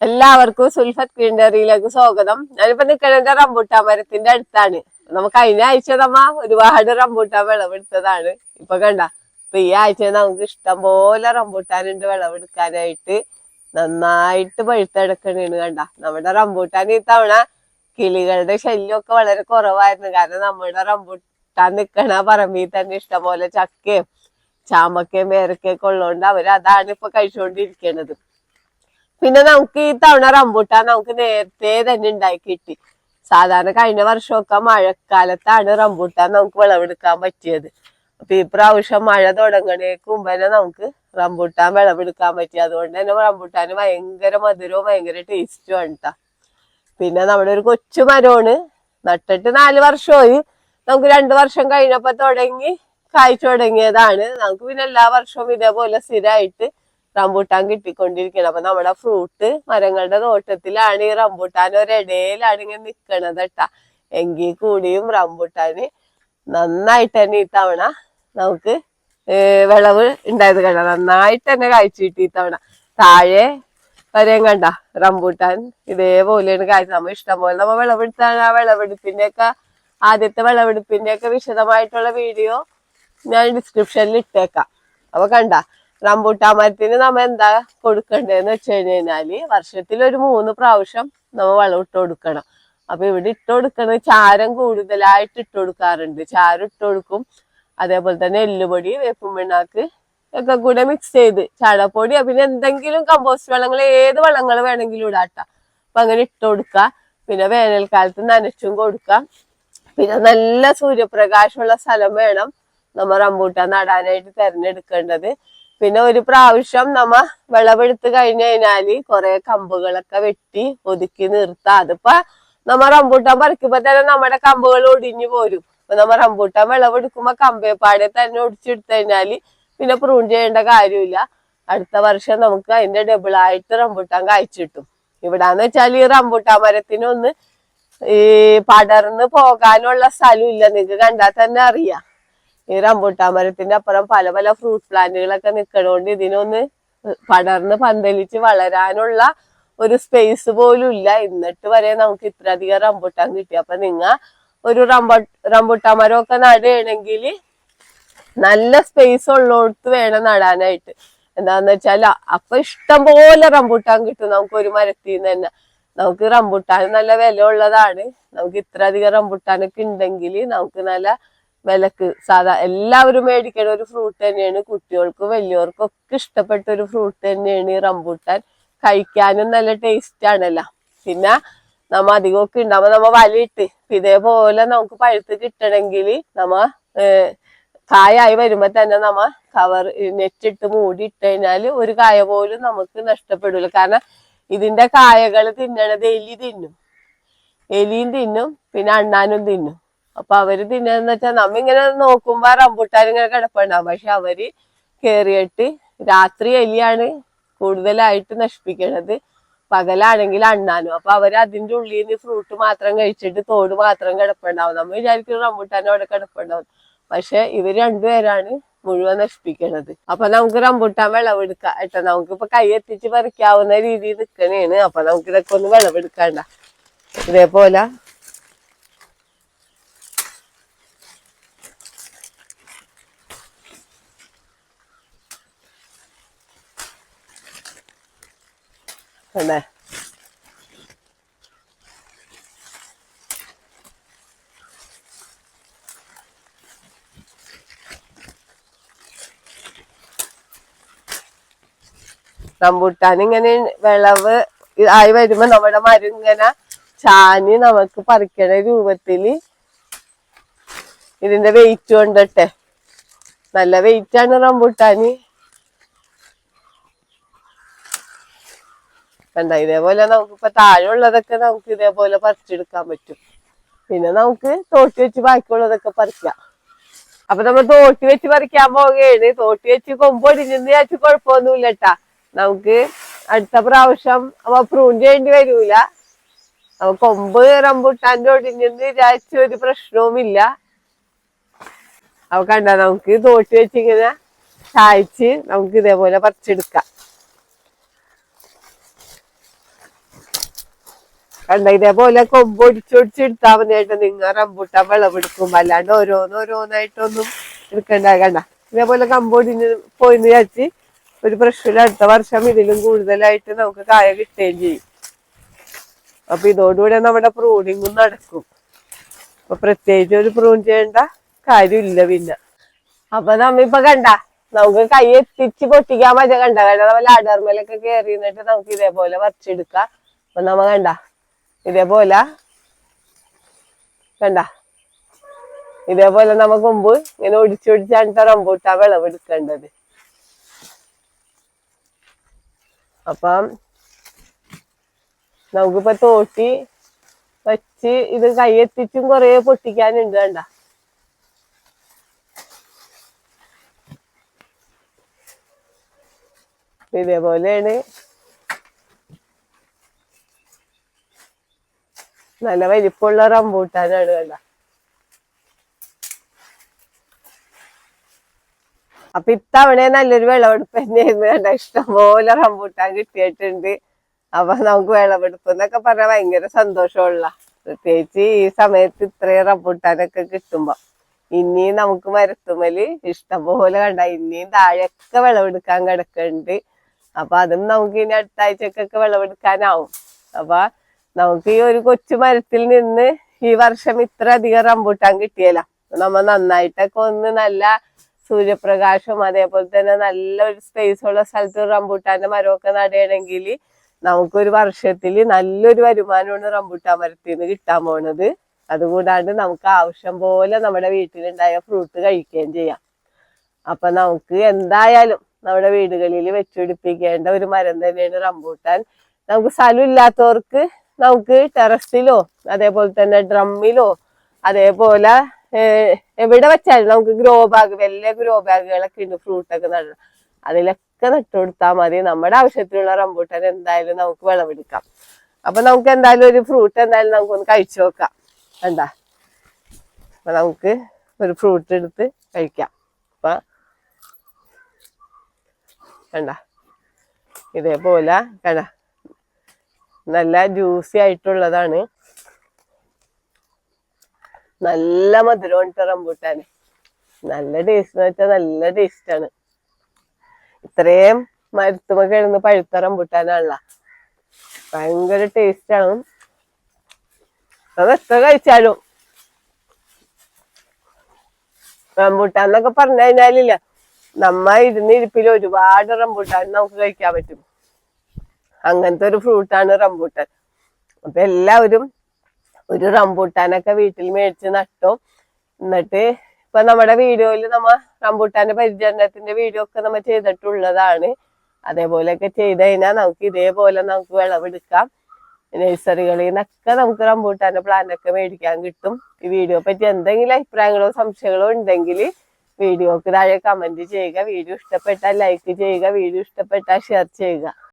എല്ലാവർക്കും സുൽഫത്ത് ഗ്രീനറിയിലേക്ക് സ്വാഗതം. ഞാനിപ്പോ നിൽക്കുന്നത് റംബൂട്ടാൻ മരത്തിന്റെ അടുത്താണ്. നമുക്ക് കഴിഞ്ഞ ആഴ്ച ഒരുപാട് റംബൂട്ടാൻ വിളവെടുത്തതാണ്. ഇപ്പൊ കണ്ട, ഇപ്പൊ ഈ ആഴ്ച നമുക്ക് ഇഷ്ടം പോലെ റംബൂട്ടാനുണ്ട് വിളവെടുക്കാനായിട്ട്. നന്നായിട്ട് പഴുത്തെടുക്കണേണ്. കണ്ട, നമ്മുടെ റംബൂട്ടാൻ ഈ തവണ കിളികളുടെ ശല്യമൊക്കെ വളരെ കുറവായിരുന്നു. കാരണം നമ്മുടെ റംബൂട്ടാൻ നിക്കണ പറമ്പിൽ തന്നെ ഇഷ്ടംപോലെ ചക്കയും ചാമക്കയും പേരക്കയൊക്കെ ഉള്ളതുകൊണ്ട് അവരതാണ് ഇപ്പൊ കഴിച്ചുകൊണ്ടിരിക്കണത്. പിന്നെ നമുക്ക് ഈ തവണ റംബൂട്ടാൻ നമുക്ക് നേരത്തെ തന്നെ ഉണ്ടാക്കി കിട്ടി. സാധാരണ കഴിഞ്ഞ വർഷമൊക്കെ മഴക്കാലത്താണ് റംബൂട്ടാൻ നമുക്ക് വിളവെടുക്കാൻ പറ്റിയത്. അപ്പൊ ഈ പ്രാവശ്യം മഴ തുടങ്ങണേക്ക് മുമ്പ് തന്നെ നമുക്ക് റംബൂട്ടാൻ വിളവെടുക്കാൻ പറ്റി. അതുകൊണ്ട് തന്നെ റംബൂട്ടാന് ഭയങ്കര മധുരവും ഭയങ്കര ടേസ്റ്റും ആണ് ട്ടാ. പിന്നെ നമ്മുടെ ഒരു കൊച്ചു മരമാണ്, നട്ടിട്ട് 4 വർഷമായി. നമുക്ക് 2 വർഷം കഴിഞ്ഞപ്പോ തുടങ്ങി കായ്ച്ചു തുടങ്ങിയതാണ്. നമുക്ക് പിന്നെ എല്ലാ വർഷവും ഇതേപോലെ സ്ഥിരമായിട്ട് റംബൂട്ടാൻ കിട്ടിക്കൊണ്ടിരിക്കണം. അപ്പൊ നമ്മുടെ ഫ്രൂട്ട് മരങ്ങളുടെ തോട്ടത്തിലാണ് ഈ റംബൂട്ടാൻ ഒരിടയിലാണ് ഇങ്ങനെ നിക്കണത് കേട്ടാ. എങ്കിൽ കൂടിയും റംബൂട്ടാന് നന്നായിട്ട് തന്നെ ഈ തവണ നമുക്ക് വിളവ് ഉണ്ടായത് കണ്ട. നന്നായിട്ട് തന്നെ കായ്ച്ചു കിട്ടി ഈ തവണ. താഴെ വരെയും കണ്ട റംബൂട്ടാൻ ഇതേപോലെയാണ് കായ്ച്ചത്. നമ്മ ഇഷ്ടംപോലെ നമ്മ വിളവെടുത്താണ്. ആ ആദ്യത്തെ വിളവെടുപ്പിന്റെ ഒക്കെ വിശദമായിട്ടുള്ള വീഡിയോ ഞാൻ ഡിസ്ക്രിപ്ഷനിൽ ഇട്ടേക്കാം. അപ്പൊ കണ്ട, റംബൂട്ടാൻ മരത്തിന് നമ്മ എന്താ കൊടുക്കണ്ടേന്ന് വെച്ച് കഴിഞ്ഞാല് വർഷത്തിൽ ഒരു 3 പ്രാവശ്യം നമ്മ വളം ഇട്ട് കൊടുക്കണം. അപ്പൊ ഇവിടെ ഇട്ട് കൊടുക്കുന്നത് ചാരം കൂടുതലായിട്ട് ഇട്ട് കൊടുക്കാറുണ്ട്. ചാരം ഇട്ട് കൊടുക്കും, അതേപോലെ തന്നെ എല്ലുപൊടി, വേപ്പും പിണ്ണാക്ക് ഒക്കെ കൂടെ മിക്സ് ചെയ്ത്, ചാണകപ്പൊടി, പിന്നെ എന്തെങ്കിലും കമ്പോസ്റ്റ് വളങ്ങൾ, ഏത് വളങ്ങൾ വേണമെങ്കിലും ഇടാട്ട. അപ്പൊ അങ്ങനെ ഇട്ട് കൊടുക്ക. പിന്നെ വേനൽക്കാലത്ത് നനച്ചും കൊടുക്കാം. പിന്നെ നല്ല സൂര്യപ്രകാശമുള്ള സ്ഥലം വേണം നമ്മ റംബൂട്ടാൻ നടാനായിട്ട് തെരഞ്ഞെടുക്കേണ്ടത്. പിന്നെ ഒരു പ്രാവശ്യം നമ്മ വിളവെടുത്ത് കഴിഞ്ഞു കഴിഞ്ഞാല് കുറെ കമ്പുകളൊക്കെ വെട്ടി ഒതുക്കി നിർത്താം. അതിപ്പോ നമ്മ റംബൂട്ടാൻ പറിക്കുമ്പോ തന്നെ നമ്മുടെ കമ്പുകൾ ഒടിഞ്ഞു പോരും. അപ്പൊ നമ്മ റംബൂട്ടാൻ വിളവെടുക്കുമ്പോ കമ്പേപ്പാടെ തന്നെ ഒടിച്ചെടുത്തു കഴിഞ്ഞാല് പിന്നെ പ്രൂൺ ചെയ്യേണ്ട കാര്യമില്ല. അടുത്ത വർഷം നമുക്ക് അതിന്റെ ഡബിളായിട്ട് റംബൂട്ടാൻ കായ്ച്ചിട്ടും. ഇവിടാന്ന് വെച്ചാൽ ഈ റംബൂട്ടാൻ മരത്തിനൊന്ന് ഈ പടർന്ന് പോകാനുള്ള സ്ഥലം ഇല്ല. നിങ്ങക്ക് കണ്ടാൽ തന്നെ അറിയാം. ഈ റംബൂട്ടാൻ മരത്തിന്റെ അപ്പുറം പല പല ഫ്രൂട്ട് പ്ലാന്റുകളൊക്കെ നിൽക്കണോണ്ട് ഇതിനൊന്ന് പടർന്ന് പന്തലിച്ച് വളരാനുള്ള ഒരു സ്പേസ് പോലും ഇല്ല. എന്നിട്ട് വരെ നമുക്ക് ഇത്ര അധികം റംബൂട്ടാൻ കിട്ടി. അപ്പൊ ഒരു റംബൂട്ടാൻ മരമൊക്കെ നടുകയാണെങ്കിൽ നല്ല സ്പേസ് ഉള്ളോടത്ത് വേണം നടാനായിട്ട്. എന്താന്ന് വെച്ചാൽ അപ്പൊ ഇഷ്ടം പോലെ റംബൂട്ടാൻ കിട്ടും നമുക്ക് ഒരു മരത്തിൽ നിന്ന് തന്നെ. നമുക്ക് റംബൂട്ടാൻ നല്ല വില ഉള്ളതാണ്. നമുക്ക് ഇത്ര അധികം റംബൂട്ടാനൊക്കെ ഉണ്ടെങ്കിൽ നമുക്ക് നല്ല വിലക്ക് എല്ലാവരും മേടിക്കണ ഒരു ഫ്രൂട്ട് തന്നെയാണ്. കുട്ടികൾക്കും വലിയവർക്കും ഒക്കെ ഇഷ്ടപ്പെട്ട ഒരു ഫ്രൂട്ട് തന്നെയാണ് ഈ റംബൂട്ടാൻ. കഴിക്കാനും നല്ല ടേസ്റ്റ് ആണല്ലോ. പിന്നെ നമ്മ അധികമൊക്കെ ഉണ്ടാവുമ്പോ നമ്മ വലയിട്ട് ഇതേപോലെ നമുക്ക് പഴുത്ത് കിട്ടണമെങ്കിൽ നമ്മ കായായി വരുമ്പോ തന്നെ നമ്മ നെറ്റിട്ട് മൂടി ഇട്ട് കഴിഞ്ഞാല് ഒരു കായ പോലും നമുക്ക് നഷ്ടപ്പെടില്ല. കാരണം ഇതിന്റെ കായകൾ തിന്നണത് എലിയും തിന്നും, പിന്നെ അണ്ണാനും തിന്നും. അപ്പൊ അവര് തിന്നെന്ന് വെച്ചാൽ നമ്മ ഇങ്ങനെ നോക്കുമ്പോ റംബൂട്ടാൻ ഇങ്ങനെ കിടപ്പുണ്ടാവും. പക്ഷെ അവര് കേറിയിട്ട് രാത്രി എലിയാണ് കൂടുതലായിട്ട് നശിപ്പിക്കണത്, പകലാണെങ്കിൽ അണ്ണാനും. അപ്പൊ അവര് അതിന്റെ ഉള്ളിൽ നിന്ന് ഫ്രൂട്ട് മാത്രം കഴിച്ചിട്ട് തോട് മാത്രം കിടപ്പുണ്ടാവും. നമ്മ വിചാരിക്കും റംബൂട്ടാൻ അവിടെ കിടപ്പുണ്ടാവും, പക്ഷെ ഇവര് രണ്ടുപേരാണ് മുഴുവൻ നശിപ്പിക്കണത്. അപ്പൊ നമുക്ക് റംബൂട്ടാൻ വിളവെടുക്കാം ഏട്ടാ. നമുക്കിപ്പൊ കൈ എത്തിച്ച് പറിക്കാവുന്ന രീതിയിൽ നിൽക്കണേണ്. അപ്പൊ നമുക്ക് ഇതൊക്കെ ഒന്ന് വിളവെടുക്കണ്ട. ഇതേപോലെ അല്ലേ റംബൂട്ടാൻ ഇങ്ങനെ വിളവ് ആയി വരുമ്പോ നമ്മുടെ മരം ഇങ്ങനെ ചാഞ്ഞ് നമുക്ക് പറിക്കണ രൂപത്തില് ഇതിന്റെ വെയിറ്റ് കൊണ്ടിട്ടെ. നല്ല വെയിറ്റ് ആണ് റംബൂട്ടാന്. കണ്ട, ഇതേപോലെ നമുക്കിപ്പൊ താഴെയുള്ളതൊക്കെ നമുക്ക് ഇതേപോലെ പറിച്ചെടുക്കാൻ പറ്റും. പിന്നെ നമുക്ക് തോട്ടി വെച്ച് ബാക്കിയുള്ളതൊക്കെ പറിക്കാം. അപ്പൊ നമ്മൾ തോട്ടി വെച്ച് പറിക്കാൻ പോവുകയാണ്. തോട്ടി വെച്ച് കൊമ്പൊടിഞ്ഞെന്ന് വിചാരിച്ച് കുഴപ്പമൊന്നുമില്ല കേട്ടാ. നമുക്ക് അടുത്ത പ്രാവശ്യം അവ പ്രൂൺ ചെയ്യേണ്ടി വരൂല. കൊമ്പ് റംബൂട്ടാന്റെ ഒടിഞ്ഞെന്ന് വിചാരിച്ച ഒരു പ്രശ്നവുമില്ല. അവ കണ്ട, നമുക്ക് തോട്ടി വെച്ചിങ്ങനെ ചായച്ച് നമുക്ക് ഇതേപോലെ പറിച്ചെടുക്കാം. കണ്ട ഇതേപോലെ കൊമ്പ് ഒടിച്ചൊടിച്ചെടുത്താ മതിയായിട്ട് നിങ്ങൾ റംബൂട്ടാൻ വിളവെടുക്കും. അല്ലാണ്ട് ഓരോന്നോരോന്നായിട്ടൊന്നും എടുക്കണ്ട. കണ്ട ഇതേപോലെ കമ്പൊടിഞ്ഞ് പോയിന്ന് വിചാരിച്ച് ഒരു പ്രശ്നമില്ല, അടുത്ത വർഷം ഇതിലും കൂടുതലായിട്ട് നമുക്ക് കായ കിട്ടുകയും ചെയ്യും. അപ്പൊ ഇതോടുകൂടെ നമ്മുടെ പ്രൂണിങ്ങും നടക്കും. അപ്പൊ പ്രത്യേകിച്ച് ഒരു പ്രൂൺ ചെയ്യേണ്ട കാര്യമില്ല പിന്നെ. അപ്പൊ നമ്മിപ്പൊ കണ്ട നമുക്ക് കൈ എത്തിച്ച് പൊട്ടിക്കാൻ പറ്റുക. കണ്ട നമ്മൾ ലാഡർമേലൊക്കെ കയറി നിന്നിട്ട് നമുക്ക് ഇതേപോലെ വരച്ചെടുക്കാം. അപ്പൊ നമ്മ കണ്ട ഇതേപോലെ കണ്ട ഇതേപോലെ നമുക്ക് മുമ്പ് ഇങ്ങനെ ഒടിച്ചൊടിച്ചാണ് റംബൂട്ടാൻ വിളവെടുക്കേണ്ടത്. അപ്പം നമുക്കിപ്പോ തോട്ടി വച്ച് ഇത് കൈയെത്തിച്ചും കൊറേ പൊട്ടിക്കാനുണ്ട്. കണ്ട ഇതേപോലെയാണ്. നല്ല വലിപ്പമുള്ള റംബൂട്ടാനാണ്. കണ്ട അപ്പൊ ഇത്തവണ നല്ലൊരു വിളവെടുപ്പ് തന്നെയായിരുന്നു. കണ്ട ഇഷ്ടംപോലെ റംബൂട്ടാൻ കിട്ടിയിട്ടുണ്ട്. അപ്പൊ നമുക്ക് വിളവെടുപ്പ് എന്നൊക്കെ പറഞ്ഞാൽ ഭയങ്കര സന്തോഷമുള്ള, പ്രത്യേകിച്ച് ഈ സമയത്ത് ഇത്രയും റംബൂട്ടാനൊക്കെ കിട്ടുമ്പോ. ഇനിയും നമുക്ക് മരത്തുമ്മല് ഇഷ്ടംപോലെ കണ്ട ഇനിയും താഴെയൊക്കെ വിളവെടുക്കാൻ കിടക്കുന്നുണ്ട്. അപ്പൊ അതും നമുക്ക് ഇനി അടുത്ത ആഴ്ചക്കൊക്കെ വിളവെടുക്കാനാവും. അപ്പൊ നമുക്ക് ഈ ഒരു കൊച്ചു മരത്തിൽ നിന്ന് ഈ വർഷം ഇത്ര അധികം റംബൂട്ടാൻ കിട്ടിയല്ല. നമ്മ നന്നായിട്ടൊക്കെ ഒന്ന് നല്ല സൂര്യപ്രകാശം അതേപോലെ തന്നെ നല്ല ഒരു സ്പേസ് ഉള്ള സ്ഥലത്ത് റംബൂട്ടാന്റെ മരമൊക്കെ നടുകയാണെങ്കിൽ നമുക്കൊരു വർഷത്തിൽ നല്ലൊരു വരുമാനമാണ് റംബൂട്ടാൻ മരത്തിൽ നിന്ന് കിട്ടാൻ പോണത്. അതുകൂടാണ്ട് നമുക്ക് ആവശ്യം പോലെ നമ്മുടെ വീട്ടിലുണ്ടായ ഫ്രൂട്ട് കഴിക്കുകയും ചെയ്യാം. അപ്പൊ നമുക്ക് എന്തായാലും നമ്മുടെ വീടുകളിൽ വെച്ചുപിടിപ്പിക്കേണ്ട ഒരു മരം തന്നെയാണ് റംബൂട്ടാൻ. നമുക്ക് സ്ഥലം ഇല്ലാത്തവർക്ക് നമുക്ക് ടെറസിലോ അതേപോലെ തന്നെ ഡ്രമ്മിലോ അതേപോലെ എവിടെ വെച്ചാലും നമുക്ക് ഗ്രോ ബാഗ്, വലിയ ഗ്രോ ബാഗുകളൊക്കെ ഉണ്ട് ഫ്രൂട്ടൊക്കെ നടണം, അതിലൊക്കെ നട്ടുകൊടുത്താൽ മതി. നമ്മുടെ ആവശ്യത്തിലുള്ള റംബൂട്ടാൻ എന്തായാലും നമുക്ക് വിളവെടുക്കാം. അപ്പൊ നമുക്ക് എന്തായാലും ഒരു ഫ്രൂട്ട് എന്തായാലും നമുക്കൊന്ന് കഴിച്ചു നോക്കാം. എന്താ അപ്പൊ നമുക്ക് ഒരു ഫ്രൂട്ട് എടുത്ത് കഴിക്കാം. അപ്പൊ കണ്ട ഇതേപോലെ കണ്ട നല്ല ജ്യൂസി ആയിട്ടുള്ളതാണ്. നല്ല മധുരമുണ്ട് റംബൂട്ടാന്. നല്ല ടേസ്റ്റ് എന്ന് വെച്ചാൽ നല്ല ടേസ്റ്റാണ്. ഇത്രയും മരുത്തുമൊക്കെ ഇടുന്ന പഴുത്ത റംബൂട്ടാനാണല്ല, ഭയങ്കര ടേസ്റ്റാണ്. അത് എത്ര കഴിച്ചാലും റംബൂട്ടാൻ എന്നൊക്കെ പറഞ്ഞു കഴിഞ്ഞാലില്ല, നമ്മ ഇരുന്നിരിപ്പിൽ ഒരുപാട് റംബൂട്ടാൻ നമുക്ക് കഴിക്കാൻ പറ്റും. അങ്ങനത്തെ ഒരു ഫ്രൂട്ടാണ് റംബൂട്ടാൻ. അപ്പൊ എല്ലാവരും ഒരു റംബൂട്ടാനൊക്കെ വീട്ടിൽ മേടിച്ച് നട്ടോ. എന്നിട്ട് ഇപ്പൊ നമ്മുടെ വീഡിയോയിൽ നമ്മ റംബൂട്ടാന്റെ പരിചരണത്തിന്റെ വീഡിയോ ഒക്കെ നമ്മ ചെയ്തിട്ടുള്ളതാണ്. അതേപോലെയൊക്കെ ചെയ്ത് കഴിഞ്ഞാൽ നമുക്ക് ഇതേപോലെ നമുക്ക് വിളവെടുക്കാം. നഴ്സറികളിൽ നിന്നൊക്കെ നമുക്ക് റംബൂട്ടാന്റെ പ്ലാന്റൊക്കെ മേടിക്കാൻ കിട്ടും. ഈ വീഡിയോ പറ്റി എന്തെങ്കിലും അഭിപ്രായങ്ങളോ സംശയങ്ങളോ ഉണ്ടെങ്കിൽ വീഡിയോക്ക് താഴെ കമന്റ് ചെയ്യുക. വീഡിയോ ഇഷ്ടപ്പെട്ടാൽ ലൈക്ക് ചെയ്യുക, വീഡിയോ ഇഷ്ടപ്പെട്ടാൽ ഷെയർ ചെയ്യുക.